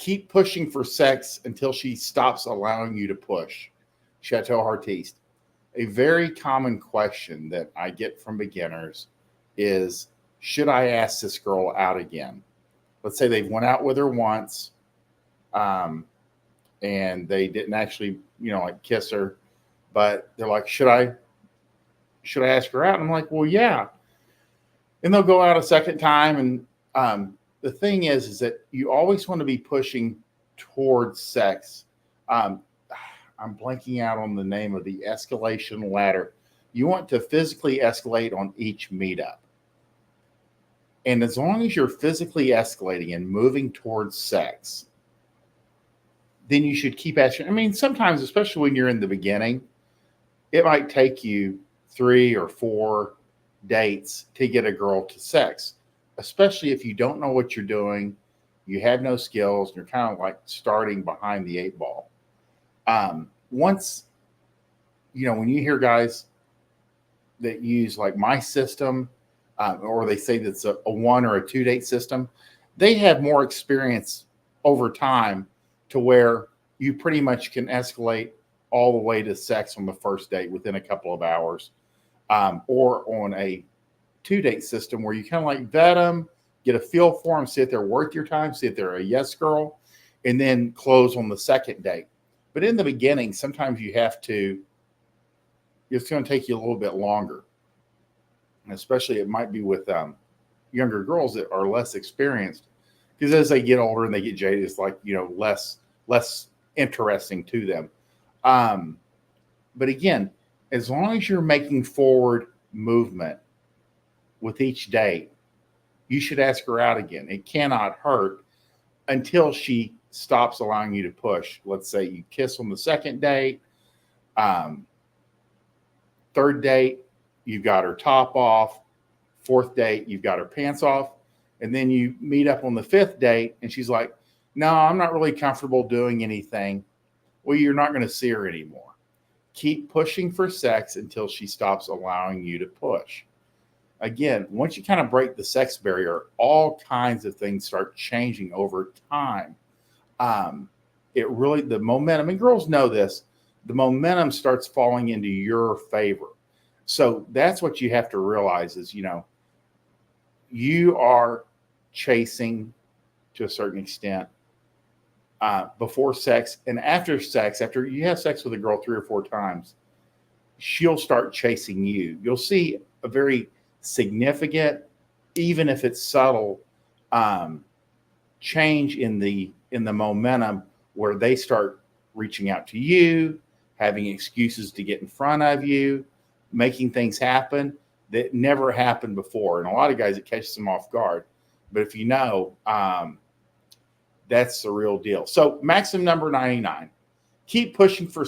Keep pushing for sex until she stops allowing you to push. Chateau Heartiste. A very common question that I get from beginners is, should I ask this girl out again? Let's say they've went out with her once, and they didn't actually, like kiss her, but they're like, should I ask her out? And I'm like, well, yeah. And they'll go out a second time. And the thing is that you always want to be pushing towards sex. I'm blanking out on the name of the escalation ladder. You want to physically escalate on each meetup. And as long as you're physically escalating and moving towards sex, then you should keep asking. I mean, sometimes, especially when you're in the beginning, it might take you 3 or 4 dates to get a girl to sex, especially if you don't know what you're doing, you have no skills, and you're kind of like starting behind the 8 ball. Once, when you hear guys that use like my system, or they say that's a 1 or a 2 date system, they have more experience over time to where you pretty much can escalate all the way to sex on the first date within a couple of hours, or on a 2 date system where you kind of like vet them, get a feel for them, see if they're worth your time, see if they're a yes girl, and then close on the second date. But in the beginning, sometimes it's going to take you a little bit longer. And especially it might be with younger girls that are less experienced, because as they get older and they get jaded, it's like, less interesting to them. But again, as long as you're making forward movement with each date, you should ask her out again. It cannot hurt until she stops allowing you to push. Let's say you kiss on the second date, 3rd date, you've got her top off, 4th date, you've got her pants off, and then you meet up on the 5th date, and she's like, no, I'm not really comfortable doing anything. Well, you're not going to see her anymore. Keep pushing for sex until she stops allowing you to push. Again, once you kind of break the sex barrier, all kinds of things start changing over time. The momentum, and girls know this, the momentum starts falling into your favor. So that's what you have to realize is, you are chasing to a certain extent before sex, and after sex, after you have sex with a girl 3 or 4 times, she'll start chasing you. You'll see a very significant, even if it's subtle, change in the momentum, where they start reaching out to you, having excuses to get in front of you, making things happen that never happened before. And a lot of guys, it catches them off guard. But if that's the real deal. So Maxim number 99, keep pushing for